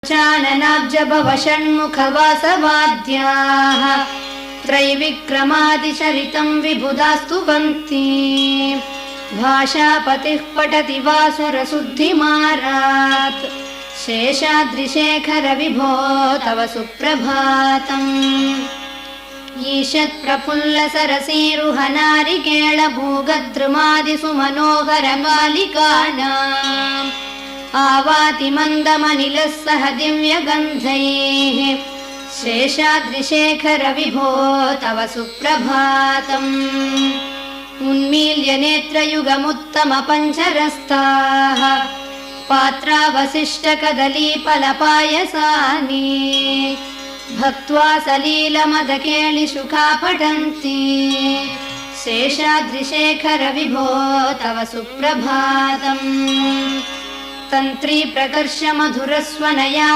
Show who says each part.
Speaker 1: पञ्चाननाब्जभव षण्मुखवासवाद्याः त्रैविक्रमादिचरितं विबुधास्तु वन्ति भाषापतिः पठति वासुरशुद्धिमारात् शेषाद्रिशेखर विभो तव सुप्रभातम् ईषत्प्रफुल्ल सरसीरुहनारिकेळ भूगद्रुमादिसुमनोहर बालिकानाम् आवाति मन्दमनिलः सह दिव्यगन्धैः शेषाद्रिशेखर विभो तव सुप्रभातम् उन्मील्य नेत्रयुगमुत्तम पञ्चरस्ताः पात्रावशिष्टकदलीफलपायसानि भक्त्वा सलीलमदकेलिशुका पठन्ति शेषाद्रिशेखर विभो तव सुप्रभातम् तन्त्री प्रकर्ष मधुरस्वनया